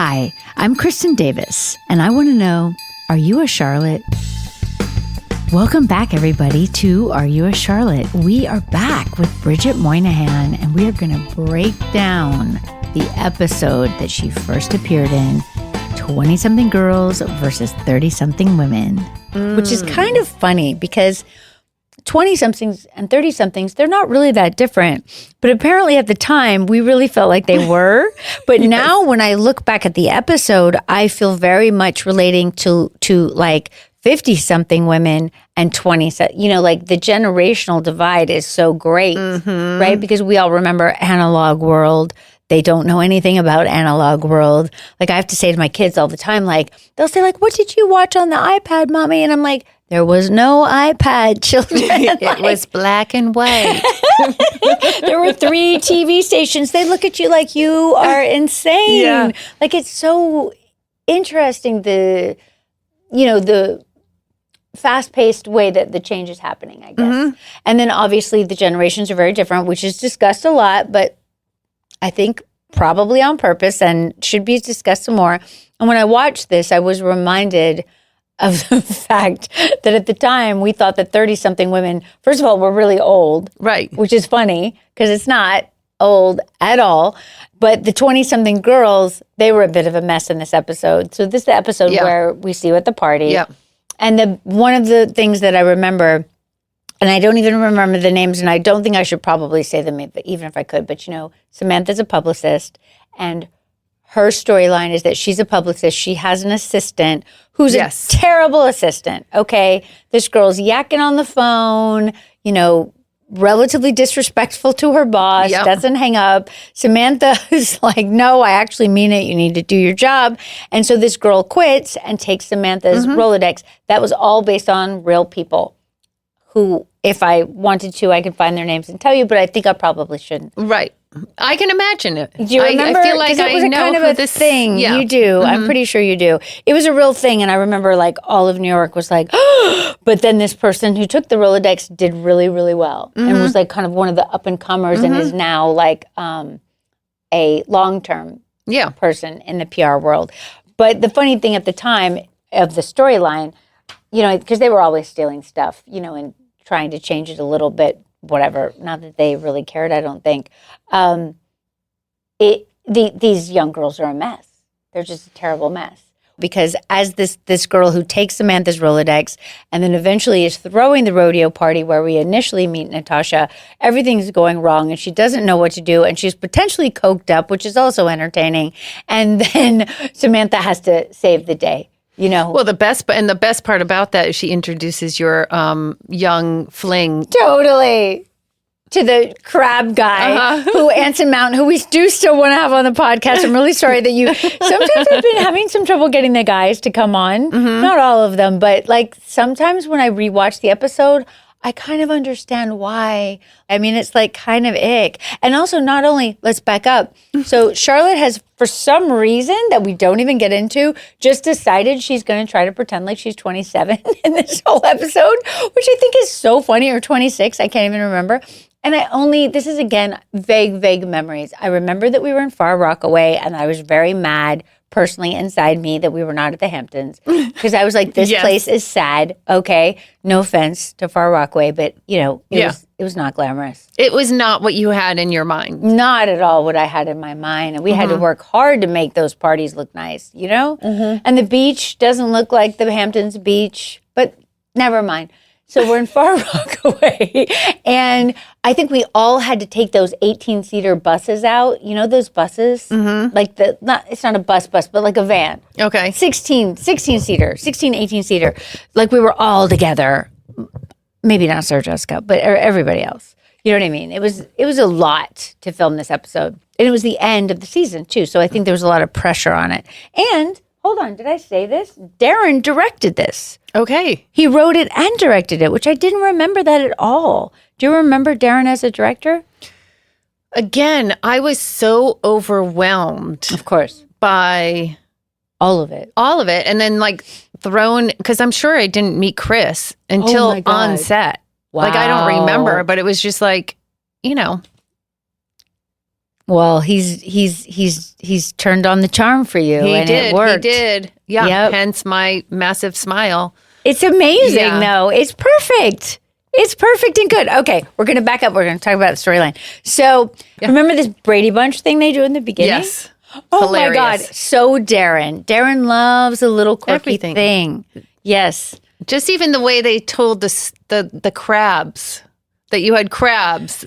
Hi, I'm Kristin Davis, and I want to know, are you a Charlotte? Welcome back, everybody, to Are You a Charlotte? We are back with Bridget Moynahan, and we are going to break down the episode that she first appeared in, 20-something girls versus 30-something women. Which is kind of funny because 20-somethings and 30-somethings, they're not really that different. But apparently at the time, we really felt like they were. But now when I look back at the episode, I feel very much relating to like 50-something women and 20, like the generational divide is so great, right? Because we all remember Analog World. They don't know anything about Analog World. Like I have to say to my kids all the time, like they'll say like, what did you watch on the iPad, mommy? And I'm like, there was no iPad, children. It was black and white. There were 3 TV stations. They look at you like you are insane. Yeah. Like it's so interesting the fast-paced way that the change is happening, I guess. And then obviously the generations are very different, which is discussed a lot, but I think probably on purpose and should be discussed some more. And when I watched this, I was reminded of the fact that at the time we thought that 30-something women, first of all, were really old. Right. Which is funny because it's not old at all. But the 20-something girls, they were a bit of a mess in this episode. So this is the episode where we see you at the party. Yeah. And one of the things that I remember, and I don't even remember the names, and I don't think I should probably say them even if I could, but Samantha's a publicist, and her storyline is that she's a publicist. She has an assistant who's a terrible assistant, okay? This girl's yakking on the phone, relatively disrespectful to her boss, doesn't hang up. Samantha is like, no, I actually mean it. You need to do your job. And so this girl quits and takes Samantha's Rolodex. That was all based on real people who, if I wanted to, I could find their names and tell you, but I think I probably shouldn't. Right. I can imagine it. Do you remember? I feel like it was I know kind of who a this thing. Yeah. You do. I'm pretty sure you do. It was a real thing, and I remember like all of New York was like, but then this person who took the Rolodex did really, really well and was like kind of one of the up and comers and is now like a long-term person in the PR world. But the funny thing at the time of the storyline, because they were always stealing stuff, and trying to change it a little bit, whatever. Not that they really cared, I don't think. These young girls are a mess. They're just a terrible mess. Because as this girl who takes Samantha's Rolodex and then eventually is throwing the rodeo party where we initially meet Natasha, everything's going wrong and she doesn't know what to do and she's potentially coked up, which is also entertaining. And then Samantha has to save the day. Well, the best part about that is she introduces your young fling. Totally. To the crab guy who Anson Mountain, who we do still want to have on the podcast. I'm really sorry that sometimes I've been having some trouble getting the guys to come on. Not all of them, but like sometimes when I rewatch the episode, I kind of understand why. I mean, it's like kind of ick. And also not only, let's back up. So Charlotte has, for some reason that we don't even get into, just decided she's going to try to pretend like she's 27 in this whole episode, which I think is so funny, or 26, I can't even remember. And this is again, vague memories. I remember that we were in Far Rockaway and I was very mad personally inside me that we were not at the Hamptons because I was like, this place is sad. Okay. No offense to Far Rockaway, but it was not glamorous. It was not what you had in your mind. Not at all what I had in my mind. And we had to work hard to make those parties look nice, And the beach doesn't look like the Hamptons beach, but never mind. So we're in Far Rockaway, and I think we all had to take those 18-seater buses out. Those buses? Like it's not a bus, but like a van. Okay. 18-seater. Like we were all together. Maybe not Sarah Jessica, but everybody else. You know what I mean? It was a lot to film this episode. And it was the end of the season, too. So I think there was a lot of pressure on it. And, hold on, did I say this? Darren directed this. Okay. He wrote it and directed it, which I didn't remember that at all. Do you remember Darren as a director? Again, I was so overwhelmed. Of course. By all of it. And then like thrown, because I'm sure I didn't meet Chris until on set. Wow. Like I don't remember, but it was just like, Well, he's turned on the charm for you, and it worked. He did. Yeah. Yep. Hence my massive smile. It's amazing, though. It's perfect. It's perfect and good. Okay, we're going to back up. We're going to talk about the storyline. So, remember this Brady Bunch thing they do in the beginning? Yes. Oh Hilarious. my God. So Darren. Darren loves a little quirky thing. Yes. Just even the way they told the crabs that you had crabs,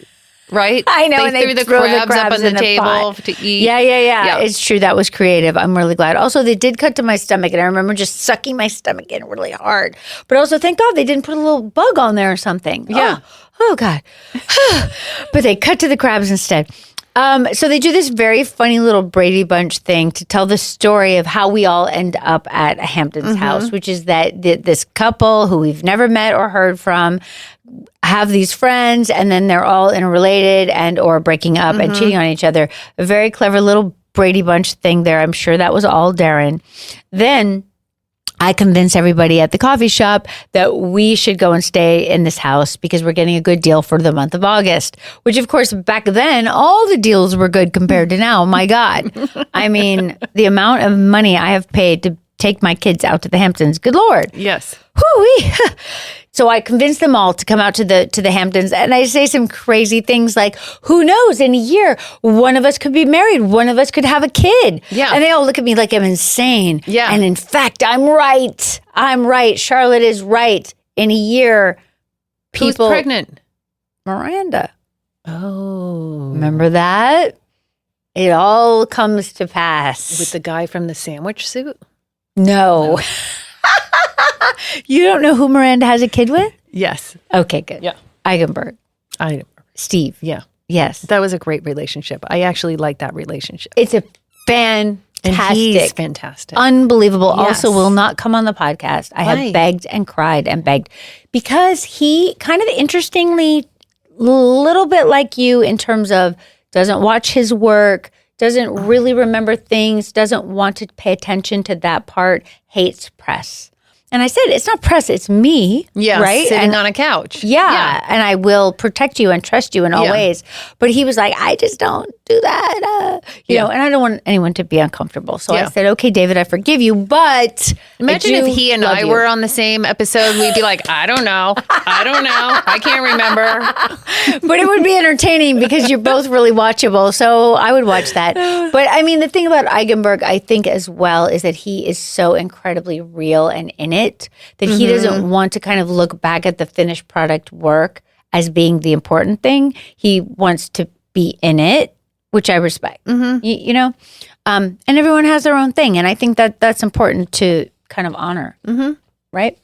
right? I know. They threw the crabs up on the table pot to eat. Yeah. It's true. That was creative. I'm really glad. Also, they did cut to my stomach, and I remember just sucking my stomach in really hard. But also, thank God they didn't put a little bug on there or something. Yeah. Oh God. But they cut to the crabs instead. So they do this very funny little Brady Bunch thing to tell the story of how we all end up at a Hampton's house, which is that this couple who we've never met or heard from have these friends, and then they're all interrelated and or breaking up and cheating on each other. A very clever little Brady Bunch thing there. I'm sure that was all Darren. Then I convinced everybody at the coffee shop that we should go and stay in this house because we're getting a good deal for the month of August, which of course back then, all the deals were good compared to now. My God. I mean, the amount of money I have paid to take my kids out to the Hamptons. Good Lord. Yes. Whoo-wee. So I convinced them all to come out to the Hamptons, and I say some crazy things like, who knows, in a year, one of us could be married, one of us could have a kid. Yeah. And they all look at me like I'm insane. Yeah. And in fact, I'm right. I'm right. Charlotte is right. In a year, people... Who's pregnant? Miranda. Oh. Remember that? It all comes to pass. With the guy from the sandwich suit? No. You don't know who Miranda has a kid with? Yes. Okay, good. Yeah. Eigenberg. Steve. Yeah. Yes. That was a great relationship. I actually like that relationship. It's a fantastic. And he's fantastic. Unbelievable. Yes. Also will not come on the podcast. I Why? have begged and cried and begged because he kind of interestingly, little bit like you in terms of doesn't watch his work, doesn't really remember things, doesn't want to pay attention to that part, hates press. And I said, it's not press, it's me. Yeah, right? sitting on a couch. Yeah, and I will protect you and trust you in all ways. But he was like, I just don't do that, you know, and I don't want anyone to be uncomfortable. So I said, okay, David, I forgive you, but imagine if he and I were on the same episode, we'd be like, I don't know. I can't remember. But it would be entertaining because you're both really watchable. So I would watch that. But I mean, the thing about Eigenberg, I think as well, is that he is so incredibly real and in it that he doesn't want to kind of look back at the finished product work as being the important thing. He wants to be in it, which I respect, you know? And everyone has their own thing. And I think that that's important to kind of honor, right?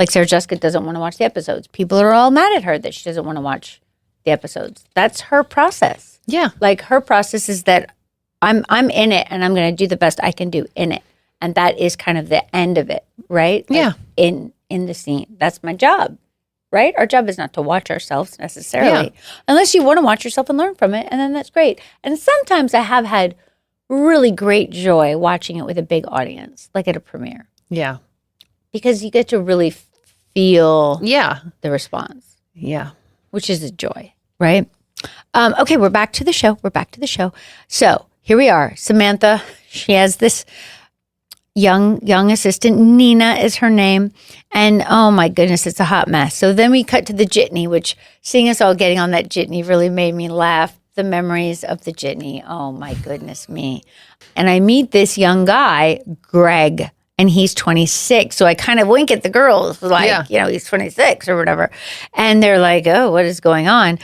Like Sarah Jessica doesn't want to watch the episodes. People are all mad at her that she doesn't want to watch the episodes. That's her process. Yeah. Like her process is that I'm in it and I'm going to do the best I can do in it. And that is kind of the end of it, right? Like yeah. In the scene. That's my job, right? Our job is not to watch ourselves necessarily. Yeah. Unless you want to watch yourself and learn from it, and then that's great. And sometimes I have had really great joy watching it with a big audience, like at a premiere. Yeah. Because you get to really feel the response. Yeah. Which is a joy, right? Okay, we're back to the show. So here we are. Samantha, she has this young assistant. Nina is her name. And oh my goodness, it's a hot mess. So then we cut to the jitney, which seeing us all getting on that jitney really made me laugh. The memories of the jitney. Oh my goodness me. And I meet this young guy, Greg, and he's 26. So I kind of wink at the girls like, you know, he's 26 or whatever. And they're like, oh, what is going on?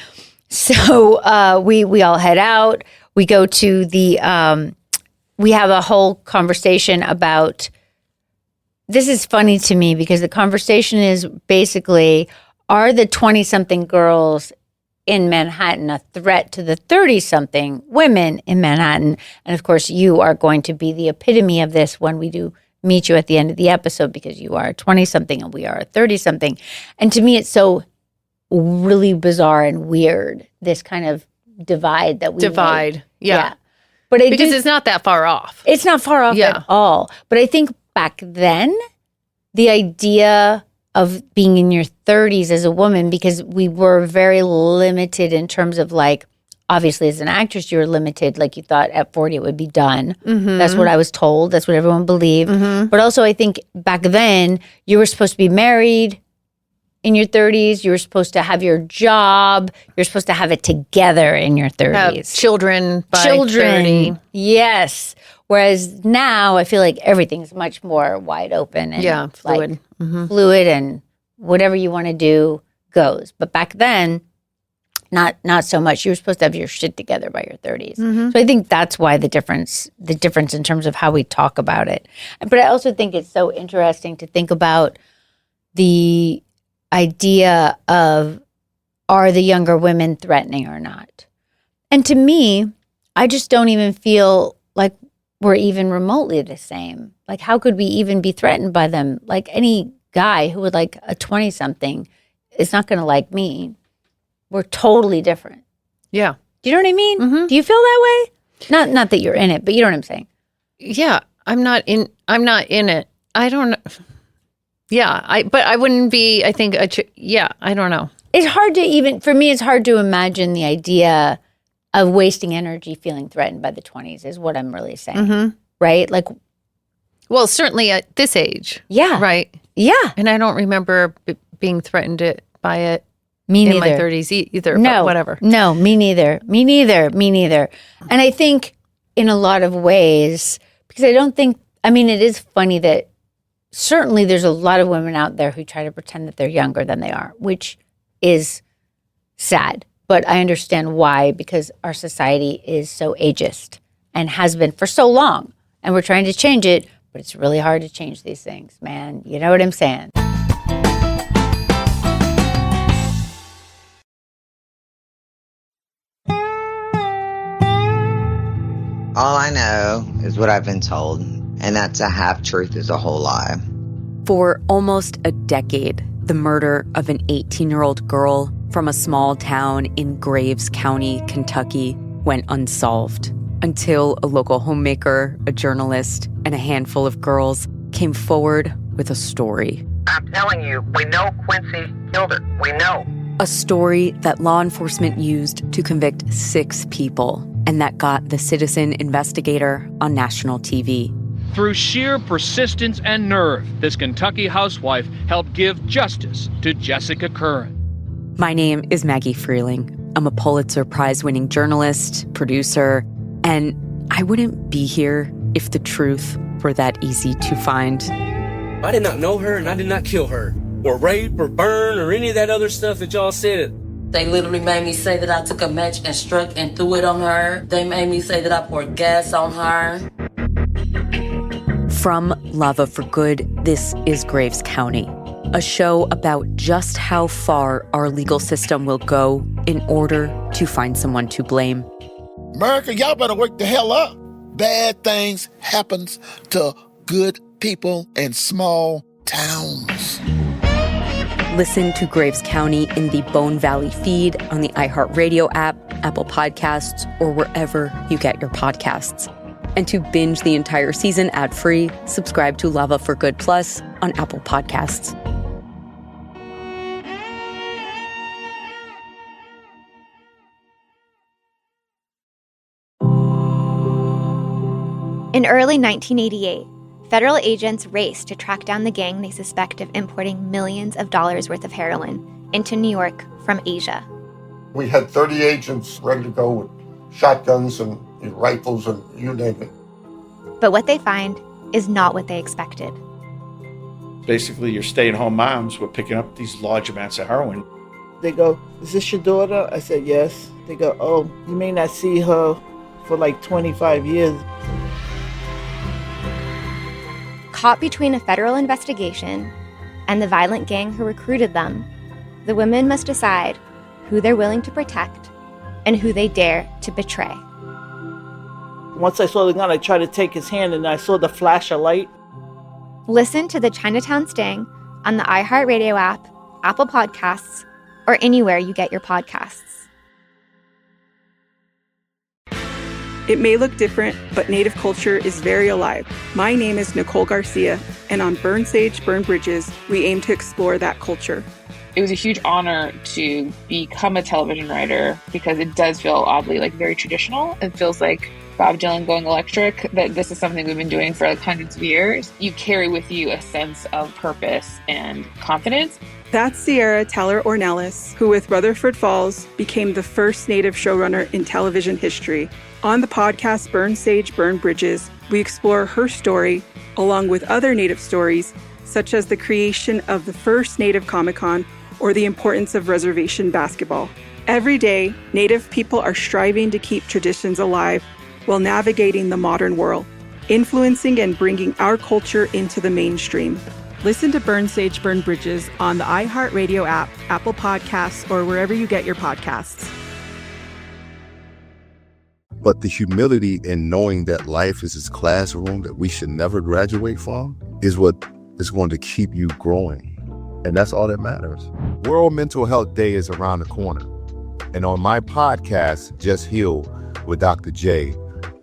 So we all head out. We go to the... we have a whole conversation about, this is funny to me because the conversation is basically, are the 20-something girls in Manhattan a threat to the 30-something women in Manhattan? And of course, you are going to be the epitome of this when we do meet you at the end of the episode because you are a 20-something and we are a 30-something. And to me, it's so really bizarre and weird, this kind of divide that we made. Yeah. But because it's not that far off. It's not far off at all. But I think back then, the idea of being in your 30s as a woman, because we were very limited in terms of like obviously as an actress, you were limited. Like you thought at 40 it would be done. Mm-hmm. That's what I was told. That's what everyone believed. Mm-hmm. But also I think back then you were supposed to be married in your 30s. You were supposed to have your job. You're supposed to have it together in your 30s. Have children by 30. Yes. Whereas now I feel like everything's much more wide open and fluid. Like, fluid, and whatever you want to do goes. But back then, not so much. You were supposed to have your shit together by your 30s. Mm-hmm. So I think that's why the difference in terms of how we talk about it. But I also think it's so interesting to think about the idea of, are the younger women threatening or not? And to me, I just don't even feel like we're even remotely the same. Like, how could we even be threatened by them? Like, any guy who would like a 20-something is not going to like me. We're totally different. Yeah. Do you know what I mean? Mm-hmm. Do you feel that way? Not that you're in it, but you know what I'm saying. Yeah, I'm not in it. I don't know. Yeah, but I wouldn't be, I think, I don't know. It's hard to even, for me, it's hard to imagine the idea of wasting energy feeling threatened by the 20s is what I'm really saying. Mm-hmm. Right? Like, well, certainly at this age. Yeah. Right. Yeah. And I don't remember being threatened by it me neither. In my 30s either. No. But whatever. No, me neither. And I think in a lot of ways, because it is funny that certainly there's a lot of women out there who try to pretend that they're younger than they are, which is sad. But I understand why, because our society is so ageist and has been for so long. And we're trying to change it, but it's really hard to change these things, man. You know what I'm saying? All I know is what I've been told, and that's a half-truth is a whole lie. For almost a decade, the murder of an 18-year-old girl from a small town in Graves County, Kentucky, went unsolved until a local homemaker, a journalist, and a handful of girls came forward with a story. I'm telling you, we know Quincy killed her. We know. A story that law enforcement used to convict 6 people, and that got the citizen investigator on national TV. Through sheer persistence and nerve, this Kentucky housewife helped give justice to Jessica Curran. My name is Maggie Freeling. I'm a Pulitzer Prize-winning journalist, producer, and I wouldn't be here if the truth were that easy to find. I did not know her, and I did not kill her, or rape, or burn, or any of that other stuff that y'all said. They literally made me say that I took a match and struck and threw it on her. They made me say that I poured gas on her. From Lava for Good, this is Graves County, a show about just how far our legal system will go in order to find someone to blame. America, y'all better wake the hell up. Bad things happen to good people in small towns. Listen to Graves County in the Bone Valley feed on the iHeartRadio app, Apple Podcasts, or wherever you get your podcasts. And to binge the entire season ad-free, subscribe to Lava for Good Plus on Apple Podcasts. In early 1988, federal agents raced to track down the gang they suspect of importing millions of dollars worth of heroin into New York from Asia. We had 30 agents ready to go with shotguns and rifles and you name it. But what they find is not what they expected. Basically, your stay-at-home moms were picking up these large amounts of heroin. They go, "Is this your daughter?" I said, "Yes." They go, "Oh, you may not see her for like 25 years. Caught between a federal investigation and the violent gang who recruited them, the women must decide who they're willing to protect and who they dare to betray. Once I saw the gun, I tried to take his hand and I saw the flash of light. Listen to the Chinatown Sting on the iHeartRadio app, Apple Podcasts, or anywhere you get your podcasts. It may look different, but Native culture is very alive. My name is Nicole Garcia, and on Burn Sage, Burn Bridges, we aim to explore that culture. It was a huge honor to become a television writer because it does feel oddly like very traditional. It feels like Bob Dylan going electric, that this is something we've been doing for like hundreds of years. You carry with you a sense of purpose and confidence. That's Sierra Teller Ornelas, who with Rutherford Falls became the first Native showrunner in television history. On the podcast Burn Sage, Burn Bridges, we explore her story along with other Native stories, such as the creation of the first Native Comic-Con or the importance of reservation basketball. Every day, Native people are striving to keep traditions alive while navigating the modern world, influencing and bringing our culture into the mainstream. Listen to Burn Sage, Burn Bridges on the iHeartRadio app, Apple Podcasts, or wherever you get your podcasts. But the humility in knowing that life is this classroom that we should never graduate from is what is going to keep you growing. And that's all that matters. World Mental Health Day is around the corner. And on my podcast, Just Heal with Dr. J,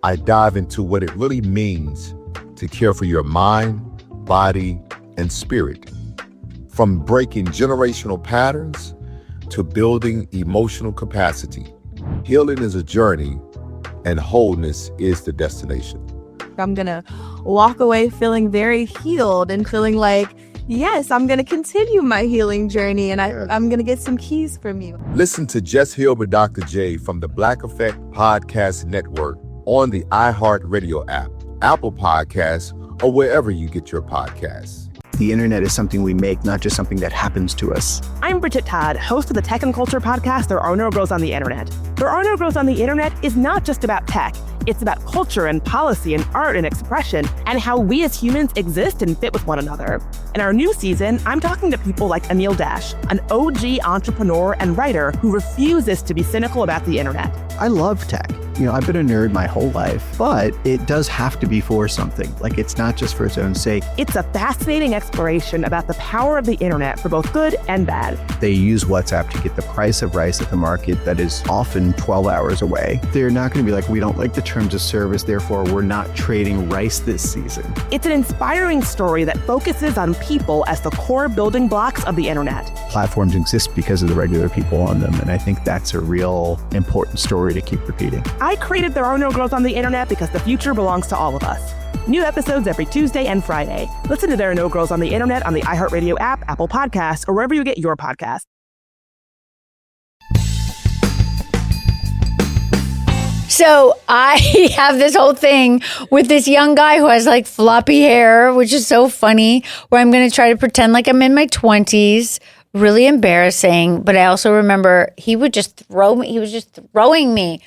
I dive into what it really means to care for your mind, body, and spirit. From breaking generational patterns to building emotional capacity. Healing is a journey, and wholeness is the destination. I'm gonna walk away feeling very healed and feeling like, yes, I'm gonna continue my healing journey, and I'm gonna get some keys from you. Listen to Just Heal with Dr. J from the Black Effect Podcast Network on the iHeartRadio app, Apple Podcasts, or wherever you get your podcasts. The internet is something we make, not just something that happens to us. I'm Bridget Todd, host of the Tech and Culture podcast, There Are No Girls on the Internet. There Are No Girls on the Internet is not just about tech. It's about culture and policy and art and expression and how we as humans exist and fit with one another. In our new season, I'm talking to people like Anil Dash, an OG entrepreneur and writer who refuses to be cynical about the internet. I love tech. I've been a nerd my whole life, but it does have to be for something. Like, it's not just for its own sake. It's a fascinating exploration about the power of the internet for both good and bad. They use WhatsApp to get the price of rice at the market that is often 12 hours away. They're not going to be like, we don't like the terms of service, therefore we're not trading rice this season. It's an inspiring story that focuses on people as the core building blocks of the internet. Platforms exist because of the regular people on them, and I think that's a real important story to keep repeating. I created There Are No Girls on the Internet because the future belongs to all of us. New episodes every Tuesday and Friday. Listen to There Are No Girls on the Internet on the iHeartRadio app, Apple Podcasts, or wherever you get your podcasts. So I have this whole thing with this young guy who has like floppy hair, which is so funny, where I'm going to try to pretend like I'm in my 20s. Really embarrassing. But I also remember he would just throw me. He was just throwing me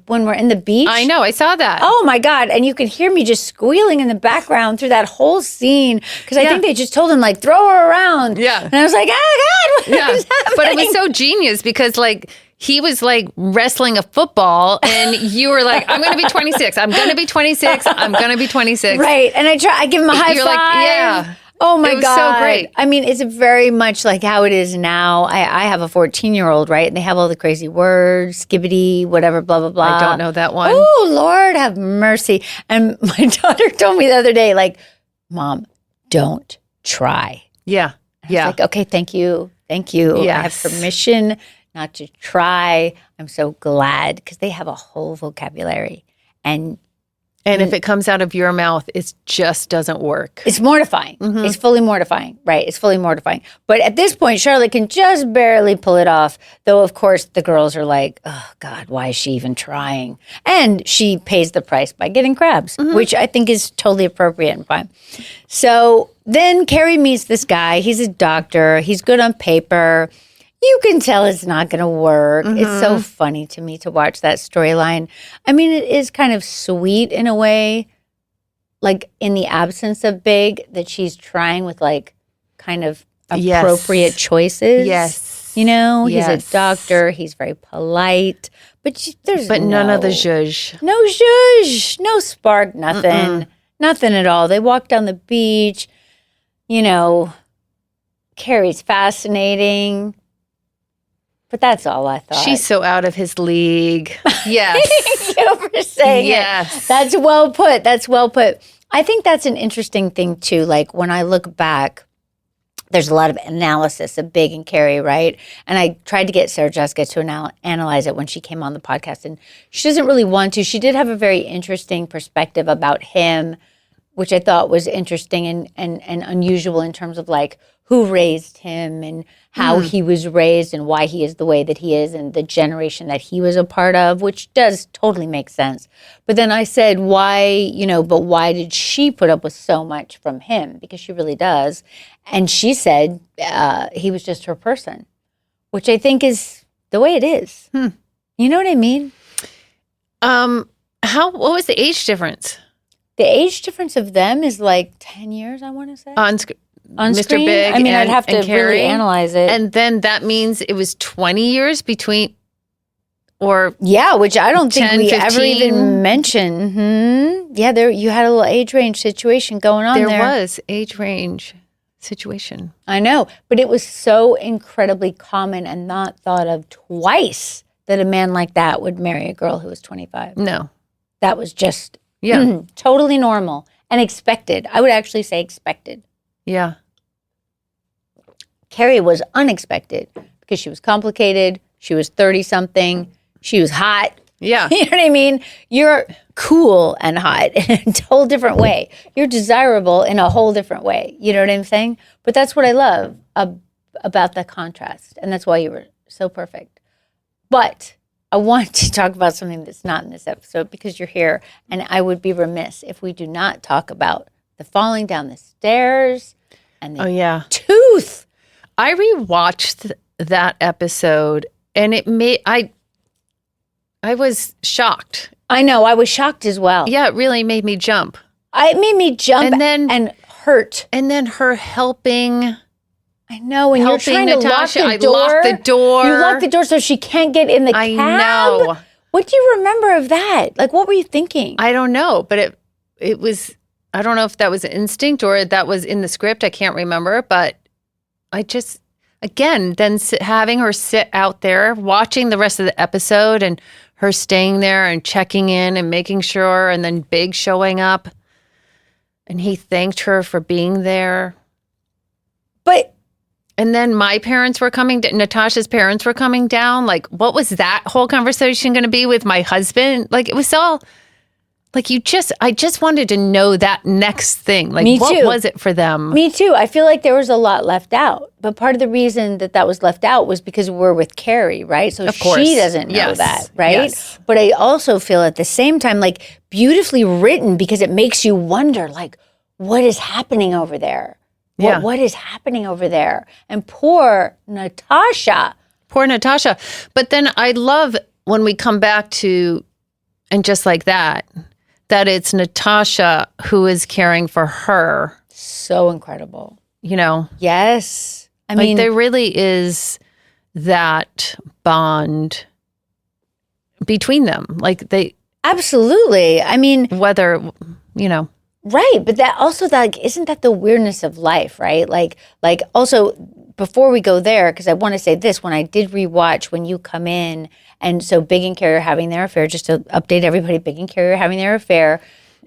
when we're in the beach. I know. I saw that. Oh my God. And you could hear me just squealing in the background through that whole scene. Because I think they just told him like, throw her around. Yeah. And I was like, oh God, what is happening? But it was so genius because like, he was like wrestling a football and you were like, I'm going to be 26. I'm going to be 26. I'm going to be 26. Right. And I give him a high five. Like, yeah. Oh my God. It was God. so great. I mean, it's very much like how it is now. I have a 14-year-old, right? And they have all the crazy words, skibbity, whatever, blah, blah, blah. I don't know that one. Oh, Lord have mercy. And my daughter told me the other day, like, Mom, don't try. Yeah. Yeah. Like, okay, thank you. Thank you. Yes. I have permission not to try. I'm so glad because they have a whole vocabulary. And if it comes out of your mouth, it just doesn't work. It's mortifying. Mm-hmm. It's fully mortifying. Right. It's fully mortifying. But at this point, Charlotte can just barely pull it off. Though, of course, the girls are like, oh, God, why is she even trying? And she pays the price by getting crabs, which I think is totally appropriate and fine. So then Carrie meets this guy. He's a doctor. He's good on paper. You can tell it's not going to work. Mm-hmm. It's so funny to me to watch that storyline. I mean, it is kind of sweet in a way, like in the absence of Big, that she's trying with like kind of appropriate choices. Yes. You know, he's a doctor. He's very polite. But none of the zhuzh. No zhuzh. No spark. Nothing. Mm-mm. Nothing at all. They walk down the beach. You know, Carrie's fascinating. But that's all I thought. She's so out of his league. Yes. Thank you for saying it. That's well put. That's well put. I think that's an interesting thing too. Like when I look back there's a lot of analysis of Big and Carrie, right? And I tried to get Sarah Jessica to analyze it when she came on the podcast, and she doesn't really want to. She did have a very interesting perspective about him, which I thought was interesting and unusual in terms of like who raised him and how he was raised and why he is the way that he is and the generation that he was a part of, which does totally make sense. But then I said, why did she put up with so much from him? Because she really does. And she said he was just her person, which I think is the way it is. You know what I mean? What was the age difference? The age difference of them is like 10 years, I want to say. On Mr. screen? Big, I mean, I'd have to Carrie, really analyze it. And then that means it was 20 years between, or yeah, which I don't 10, think we 15. ever even mentioned. Yeah, you had a little age range situation going on there. There was age range situation. I know, but it was so incredibly common and not thought of twice that a man like that would marry a girl who was 25. No. That was just Yeah. totally normal and expected. I would actually say expected. Yeah. Carrie was unexpected because she was complicated. She was 30-something. She was hot. Yeah. You know what I mean? You're cool and hot in a whole different way. You're desirable in a whole different way. You know what I'm saying? But that's what I love about the contrast. And that's why you were so perfect. But I want to talk about something that's not in this episode because you're here. And I would be remiss if we do not talk about the falling down the stairs and the tooth. I rewatched that episode and it made, I was shocked. I know, I was shocked as well. Yeah, it really made me jump. It made me jump and hurt. And then her helping. I know, and you're trying Natasha. to lock the door. I locked the door. You locked the door so she can't get in the cab. I know. What do you remember of that? Like, what were you thinking? I don't know, but it was, I don't know if that was an instinct or that was in the script. I can't remember, but I just, again, then having her sit out there, watching the rest of the episode and her staying there and checking in and making sure, and then Big showing up and he thanked her for being there. And then my parents were coming, Natasha's parents were coming down. Like, what was that whole conversation going to be with my husband? Like, it was all, like, I just wanted to know that next thing. Like, Me what too. was it for them? Me too. I feel like there was a lot left out. But part of the reason that was left out was because we're with Carrie, right? So Of course. she doesn't know Yes. that, right? Yes. But I also feel at the same time, like, beautifully written because it makes you wonder, like, what is happening over there? Yeah. What is happening over there? And poor Natasha. Poor Natasha. But then I love when we come back to, and just like that it's Natasha who is caring for her. So incredible. You know? Yes. I Like, mean, there really is that bond between them. Like, they. Absolutely. I mean. Whether, you know. Right, but that also, like, isn't that the weirdness of life, right? Like also, before we go there, because I want to say this, when I did rewatch When You Come In, and so Big and Carrie are having their affair, just to update everybody, Big and Carrie are having their affair.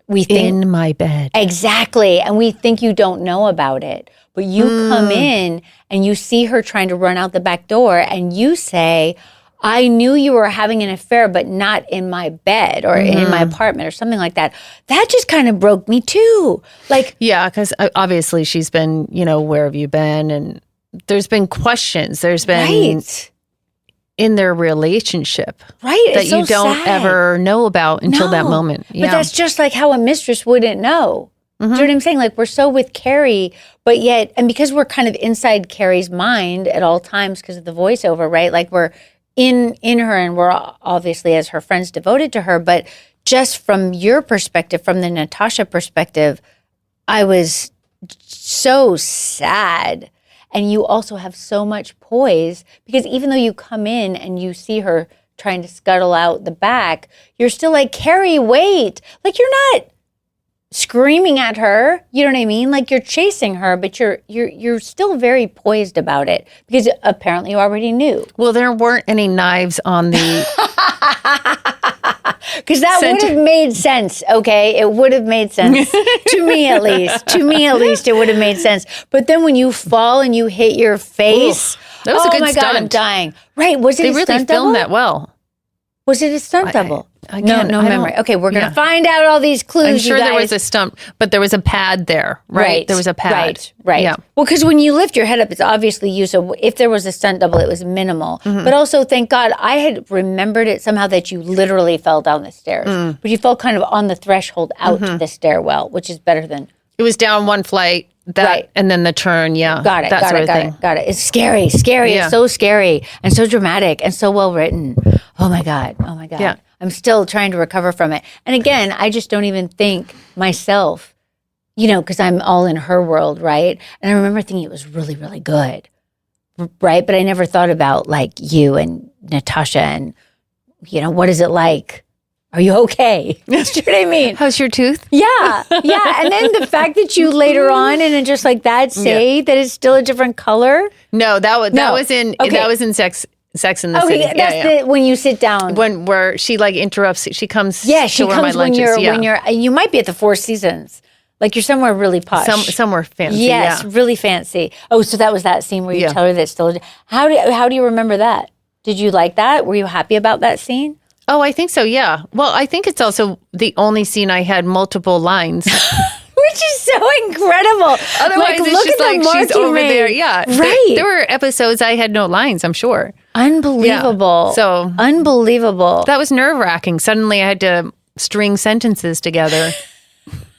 We think in my bed. Exactly, and we think you don't know about it, but you come in and you see her trying to run out the back door, and you say, I knew you were having an affair, but not in my bed or in my apartment or something like that. That just kind of broke me too. Like, yeah, because obviously she's been, you know, where have you been? And there's been questions. There's been in their relationship, right? That It's so you don't sad. ever know about until that moment. But that's just like how a mistress wouldn't know. Do you know what I'm saying? Like, we're so with Carrie, but yet, and because we're kind of inside Carrie's mind at all times because of the voiceover, right? Like, we're in her, and we're obviously, as her friends, devoted to her. But just from your perspective, from the Natasha perspective, I was so sad. And you also have so much poise because even though you come in and you see her trying to scuttle out the back, you're still like, Carrie, wait. Like, you're not screaming at her, you know what I mean? Like, you're chasing her, but you're still very poised about it because apparently you already knew. Well, there weren't any knives on the Because that would have made sense, okay? It would have made sense. To me, at least. To me, at least, it would have made sense. But then when you fall and you hit your face, that was a good my stunt. God, I'm dying. Right, was it They a really stunt filmed double? that well. Was it a stunt double? I No can't- I memory. don't- Okay, we're going to yeah. find out all these clues, I'm you sure there was guys. a stunt, but there was a pad there, right? There was a pad. Right. Yeah. Well, because when you lift your head up, it's obviously you. So if there was a stunt double, it was minimal. Mm-hmm. But also, thank God, I had remembered it somehow that you literally fell down the stairs. Mm. But you fell kind of on the threshold out Mm-hmm. to the stairwell, which is better than... It was down one flight, and then the turn, yeah. Got it, that got sort it, of got thing. it, got it. It's scary. Yeah. It's so scary and so dramatic and so well written. Oh my God. Yeah. I'm still trying to recover from it. And again, I just don't even think myself, because I'm all in her world, right? And I remember thinking it was really, really good, right? But I never thought about like you and Natasha and, what is it like? Are you okay? You know what I mean? How's your tooth? Yeah. And then the fact that you later on and then just like that say that it's still a different color. No, that was in Sex in the City. Okay, that's when you sit down. Where she like interrupts. She comes. She to one of my comes when lunches. you're you might be at the Four Seasons. Like you're somewhere really posh. Somewhere fancy. Yes, yeah. really fancy. Oh, so that was that scene where you tell her that still. How do you remember that? Did you like that? Were you happy about that scene? Oh, I think so. Yeah. Well, I think it's also the only scene I had multiple lines. Which is so incredible. Otherwise, it's look just at like the mark she's you over made. there. Yeah. Right. There were episodes I had no lines, I'm sure. Unbelievable. Yeah. So unbelievable. That was nerve-wracking. Suddenly I had to string sentences together.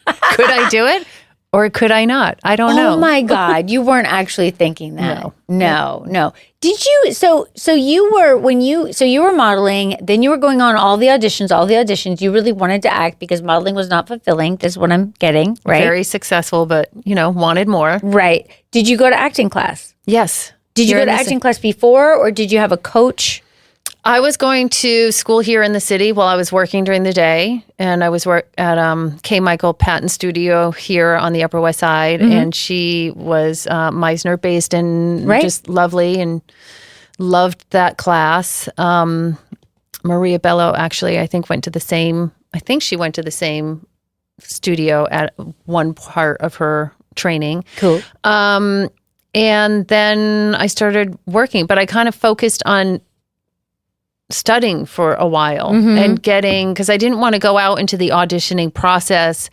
Could I do it? Or could I not? I don't know. Oh my God. You weren't actually thinking that. No. Did you, so you were modeling, then you were going on all the auditions. You really wanted to act because modeling was not fulfilling. This is what I'm getting, right? Very successful, but, wanted more. Right. Did you go to acting class? Yes. Did you go to acting class before or did you have a coach? I was going to school here in the city while I was working during the day, and I was at K. Michael Patton Studio here on the Upper West Side, and she was Meisner based and just lovely and loved that class. Maria Bello actually, I think she went to the same studio at one part of her training. Cool. And then I started working, but I kind of focused on studying for a while and because I didn't want to go out into the auditioning process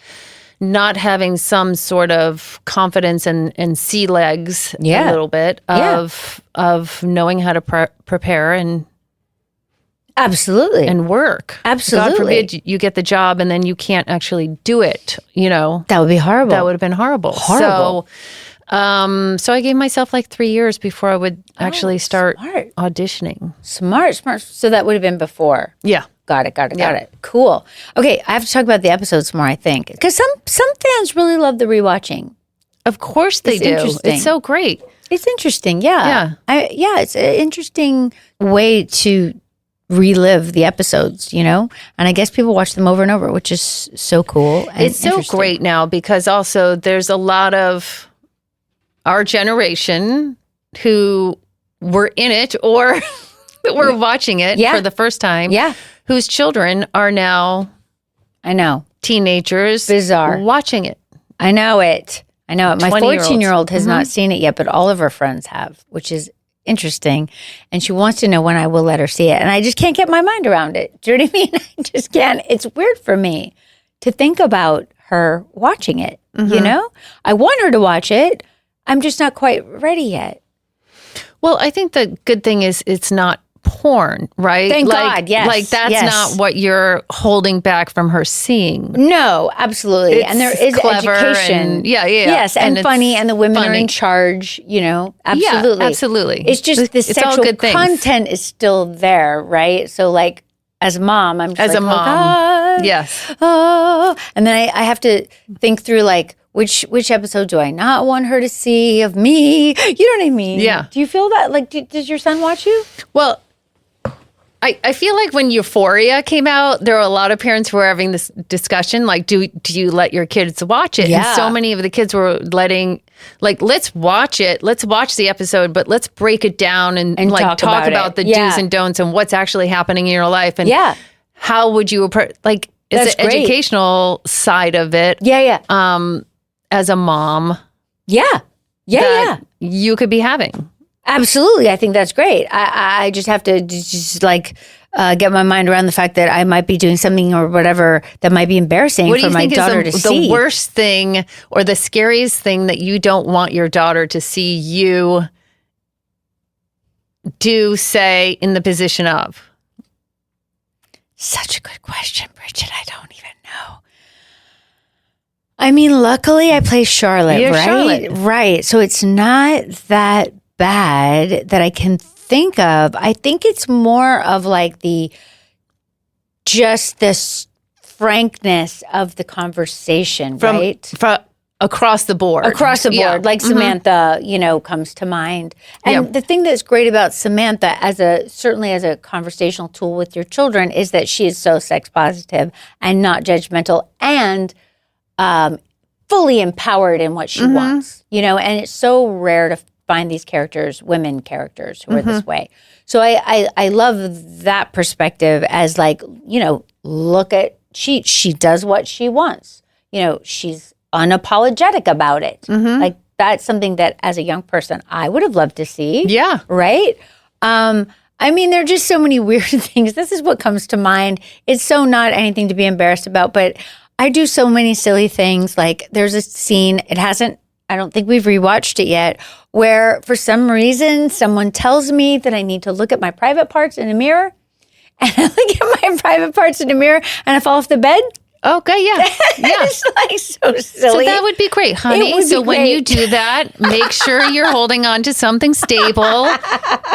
not having some sort of confidence and sea legs a little bit of knowing how to prepare and absolutely and work. Absolutely. God forbid you get the job and then you can't actually do it, That would be horrible. That would have been horrible. So I gave myself like 3 years before I would actually start auditioning. Smart. So that would have been before. Yeah. Got it. Cool. Okay, I have to talk about the episodes more, I think. Because some fans really love the rewatching. Of course they do. It's so great. It's interesting, yeah. It's an interesting way to relive the episodes, and I guess people watch them over and over, which is so cool. And it's so great now because also there's a lot of our generation who were in it or were watching it for the first time. Yeah. Whose children are now, teenagers. Bizarre. Watching it. I know it. My 14-year-old has not Mm-hmm. seen it yet, but all of her friends have, which is interesting. And she wants to know when I will let her see it. And I just can't get my mind around it. Do you know what I mean? I just can't. It's weird for me to think about her watching it, I want her to watch it. I'm just not quite ready yet. Well, I think the good thing is it's not porn, right? Thank God, yes. Like that's yes. not what you're holding back from her seeing. No, absolutely. It's and there is clever education. And, yeah. Yes, and funny, and the women are funny. in charge, absolutely. Yeah, absolutely. It's just the it's all sexual good things. content is still there, right? So like as a mom, I'm just As like, a mom, oh God, yes. Oh. And then I have to think through like, which episode do I not want her to see of me? You know what I mean? Yeah. Do you feel that? Like, does your son watch you? Well, I feel like when Euphoria came out, there were a lot of parents who were having this discussion, like, do you let your kids watch it? Yeah. And so many of the kids were letting, like, let's watch it. Let's watch the episode, but let's break it down and like talk about the do's and don'ts and what's actually happening in your life. And how would you approach, like, is That's the great. educational side of it? Yeah. As a mom. Yeah. that you could be having. Absolutely. I think that's great. I just have to just like get my mind around the fact that I might be doing something or whatever that might be embarrassing for my daughter to see. The worst thing or the scariest thing that you don't want your daughter to see you do, say, in the position of? Such a good question, Bridget. I don't even know. I mean, luckily I play Charlotte, You're right? Charlotte. Right. So it's not that bad that I can think of. I think it's more of like just this frankness of the conversation, right? From across the board. Across the board. Yeah. Like Samantha, comes to mind. And the thing that's great about Samantha certainly as a conversational tool with your children is that she is so sex positive and not judgmental and fully empowered in what she wants, and it's so rare to find these women characters who are this way. So I love that perspective as like, look at, she does what she wants. She's unapologetic about it. Like that's something that as a young person, I would have loved to see. Yeah. Right? I mean, there are just so many weird things. This is what comes to mind. It's so not anything to be embarrassed about, but I do so many silly things. Like there's a scene, I don't think we've rewatched it yet, where for some reason someone tells me that I need to look at my private parts in a mirror. And I look at my private parts in a mirror and I fall off the bed. Okay, yeah. It's like so silly. So that would be great, honey. So when you do that, make sure you're holding on to something stable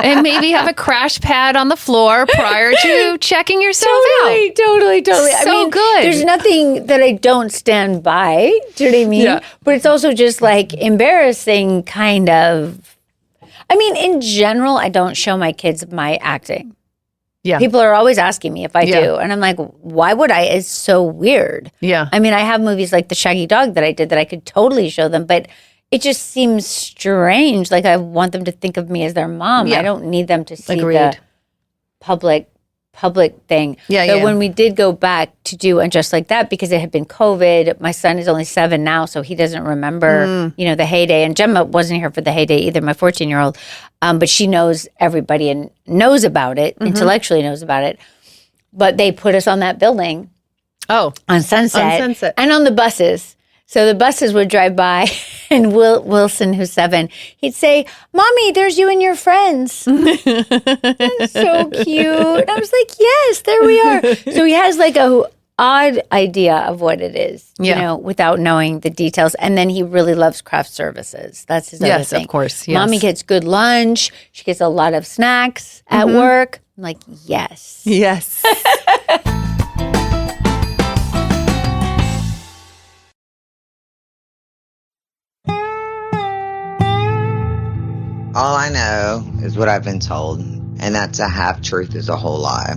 and maybe have a crash pad on the floor prior to checking yourself out. Totally. So good. There's nothing that I don't stand by. Do you know what I mean? Yeah. But it's also just like embarrassing kind of. I mean, in general, I don't show my kids my acting. Yeah. People are always asking me if I do. And I'm like, why would I? It's so weird. Yeah. I mean, I have movies like The Shaggy Dog that I did that I could totally show them, but it just seems strange. Like I want them to think of me as their mom. Yeah. I don't need them to see Agreed. the public thing. But when we did go back to do And Just Like That, because it had been COVID, my son is only 7 now, so he doesn't remember, the heyday. And Gemma wasn't here for the heyday either, my 14-year-old. But she knows everybody and knows about it, intellectually knows about it. But they put us on that building. Oh. On Sunset. And on the buses. So the buses would drive by, and Wilson, who's 7, he'd say, "Mommy, there's you and your friends." That's so cute. I was like, yes, there we are. So he has like a odd idea of what it is, without knowing the details. And then he really loves craft services. That's his other thing. Yes, of course. Yes. Mommy gets good lunch. She gets a lot of snacks at work. I'm like, yes. Yes. All I know is what I've been told, and that's a half-truth is a whole lie.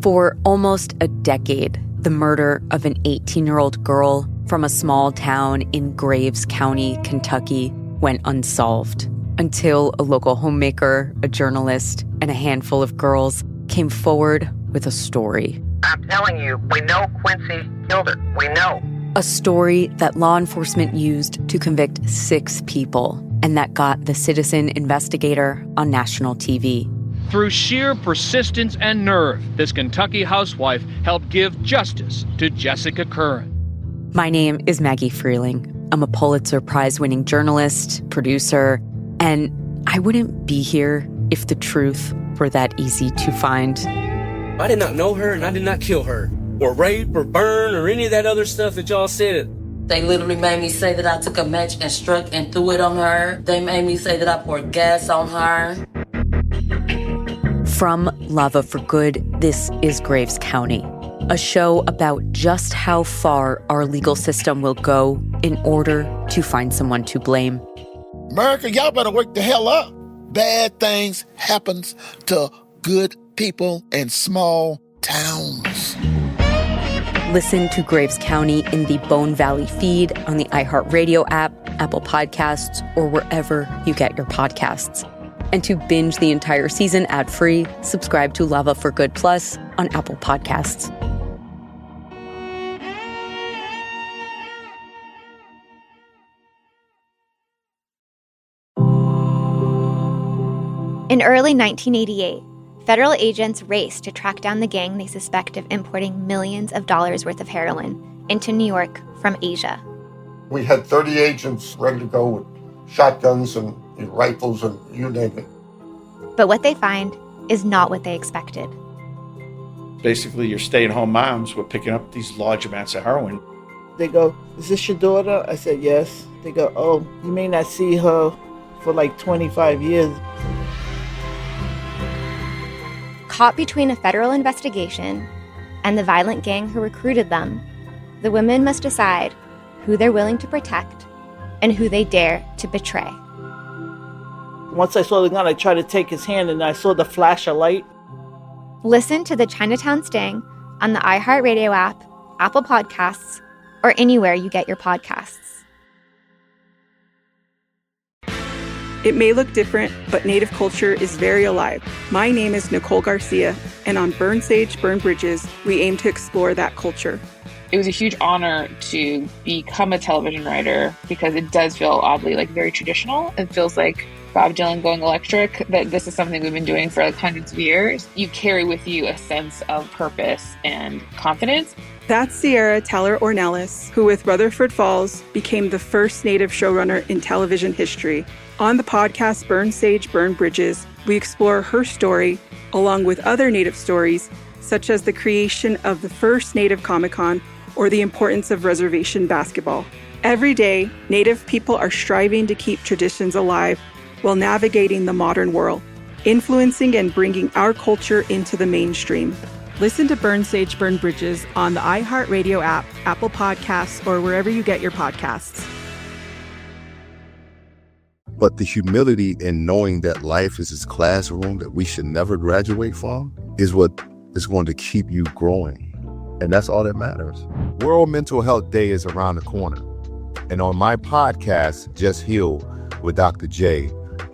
For almost a decade, the murder of an 18-year-old girl from a small town in Graves County, Kentucky, went unsolved until a local homemaker, a journalist, and a handful of girls came forward with a story. I'm telling you, we know Quincy killed her. We know. A story that law enforcement used to convict 6 people, and that got the citizen investigator on national TV. Through sheer persistence and nerve, this Kentucky housewife helped give justice to Jessica Curran. My name is Maggie Freeling. I'm a Pulitzer Prize-winning journalist, producer, and I wouldn't be here if the truth were that easy to find. I did not know her, and I did not kill her, or rape, or burn, or any of that other stuff that y'all said. They literally made me say that I took a match and struck and threw it on her. They made me say that I poured gas on her. From Lava for Good, this is Graves County, a show about just how far our legal system will go in order to find someone to blame. America, y'all better wake the hell up. Bad things happens to good people in small towns. Listen to Graves County in the Bone Valley feed on the iHeartRadio app, Apple Podcasts, or wherever you get your podcasts. And to binge the entire season ad-free, subscribe to Lava for Good Plus on Apple Podcasts. In early 1988, federal agents raced to track down the gang they suspect of importing millions of dollars worth of heroin into New York from Asia. We had 30 agents ready to go with shotguns and rifles and you name it. But what they find is not what they expected. Basically, your stay-at-home moms were picking up these large amounts of heroin. They go, "Is this your daughter?" I said, "Yes." They go, "Oh, you may not see her for like 25 years. Caught between a federal investigation and the violent gang who recruited them, the women must decide who they're willing to protect and who they dare to betray. Once I saw the gun, I tried to take his hand and I saw the flash of light. Listen to the Chinatown Sting on the iHeartRadio app, Apple Podcasts, or anywhere you get your podcasts. It may look different, but Native culture is very alive. My name is Nicole Garcia, and on Burn Sage, Burn Bridges, we aim to explore that culture. It was a huge honor to become a television writer because it does feel oddly like very traditional. It feels like Bob Dylan going electric, that this is something we've been doing for like hundreds of years. You carry with you a sense of purpose and confidence. That's Sierra Teller Ornelas, who with Rutherford Falls became the first Native showrunner in television history. On the podcast Burn Sage, Burn Bridges, we explore her story along with other Native stories, such as the creation of the first Native Comic-Con or the importance of reservation basketball. Every day, Native people are striving to keep traditions alive while navigating the modern world, influencing and bringing our culture into the mainstream. Listen to Burn Sage, Burn Bridges on the iHeartRadio app, Apple Podcasts, or wherever you get your podcasts. But the humility in knowing that life is this classroom that we should never graduate from is what is going to keep you growing. And that's all that matters. World Mental Health Day is around the corner. And on my podcast, Just Heal with Dr. J,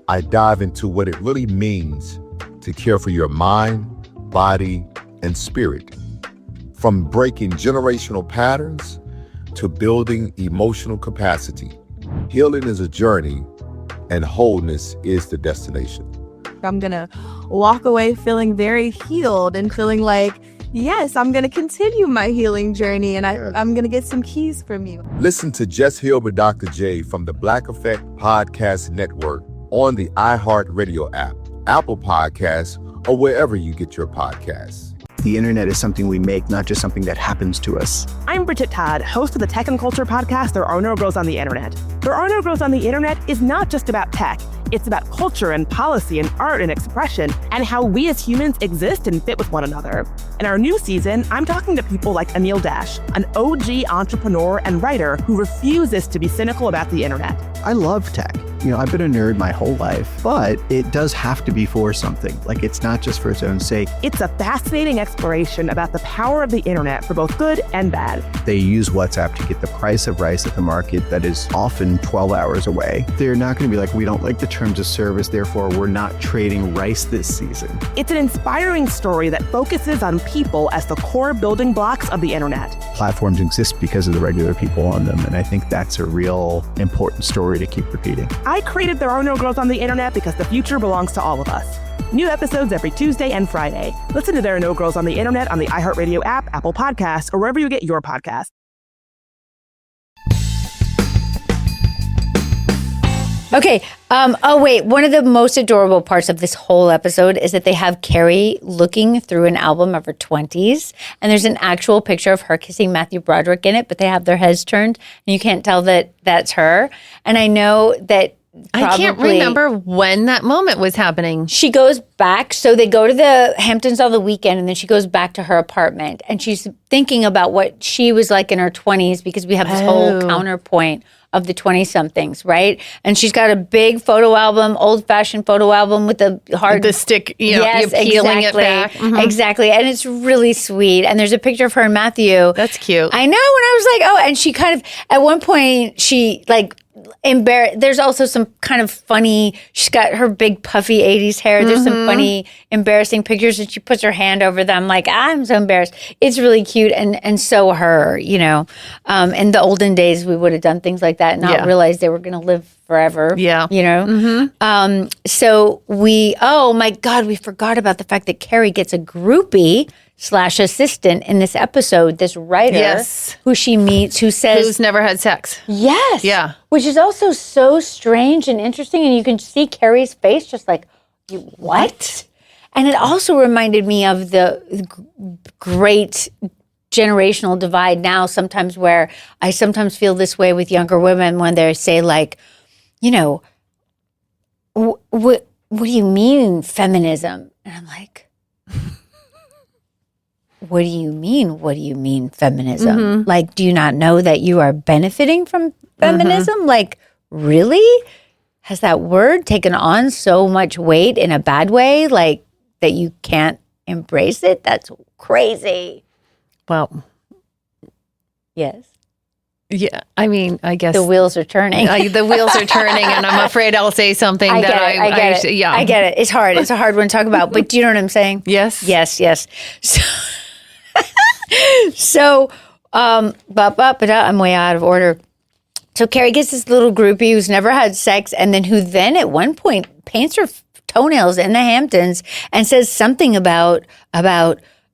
I dive into what it really means to care for your mind, body, and spirit. From breaking generational patterns to building emotional capacity. Healing is a journey, and wholeness is the destination. I'm going to walk away feeling very healed and feeling like, yes, I'm going to continue my healing journey and I'm going to get some keys from you. Listen to Just Heal with Dr. J from the Black Effect Podcast Network on the iHeartRadio app, Apple Podcasts, or wherever you get your podcasts. The internet is something we make, not just something that happens to us. I'm Bridget Todd, host of the Tech and Culture podcast, There Are No Girls on the Internet. There Are No Girls on the Internet is not just about tech. It's about culture and policy and art and expression and how we as humans exist and fit with one another. In our new season, I'm talking to people like Anil Dash, an OG entrepreneur and writer who refuses to be cynical about the internet. I love tech. I've been a nerd my whole life, but it does have to be for something. Like, it's not just for its own sake. It's a fascinating exploration about the power of the internet for both good and bad. They use WhatsApp to get the price of rice at the market that is often 12 hours away. They're not going to be like, we don't like the terms of service, therefore we're not trading rice this season. It's an inspiring story that focuses on people as the core building blocks of the internet. Platforms exist because of the regular people on them, and I think that's a real important story to keep repeating. I created There Are No Girls on the Internet because the future belongs to all of us. New episodes every Tuesday and Friday. Listen to There Are No Girls on the Internet on the iHeartRadio app, Apple Podcasts, or wherever you get your podcasts. Okay. Wait. One of the most adorable parts of this whole episode is that they have Carrie looking through an album of her 20s, and there's an actual picture of her kissing Matthew Broderick in it, but they have their heads turned, and you can't tell that that's her. And I know that I can't remember when that moment was happening. She goes back. So they go to the Hamptons on the weekend, and then she goes back to her apartment, and she's thinking about what she was like in her 20s, because we have this whole counterpoint of the 20-somethings, right? And she's got a big photo album, old-fashioned photo album with the hard... The stick, you're peeling it back. Mm-hmm. Exactly. And it's really sweet. And there's a picture of her and Matthew. That's cute. I know. And I was like, oh, and she kind of, at one point, she There's also some kind of funny, she's got her big puffy 80s hair. There's some funny, embarrassing pictures, and she puts her hand over them like, I'm so embarrassed. It's really cute, and so her, in the olden days, we would have done things like that and not realize they were going to live forever. Yeah. So oh my God, we forgot about the fact that Carrie gets a groupie / assistant in this episode, this writer who she meets, who says, who's never had sex. Yes. Yeah. Which is also so strange and interesting. And you can see Carrie's face just like, what? And it also reminded me of the great generational divide now sometimes, where I sometimes feel this way with younger women when they say like, what do you mean feminism? And I'm like, what do you mean? What do you mean feminism? Like, do you not know that you are benefiting from feminism? Like, really? Has that word taken on so much weight in a bad way, like that you can't embrace it? That's crazy. Well, yes. Yeah, I mean, I guess the wheels are turning. The wheels are turning, and I'm afraid I'll say something I get it. Yeah, I get it. It's hard. It's a hard one to talk about. But do you know what I'm saying? Yes. So, I'm way out of order. So Carrie gets this little groupie who's never had sex, and then who then at one point paints her toenails in the Hamptons and says something about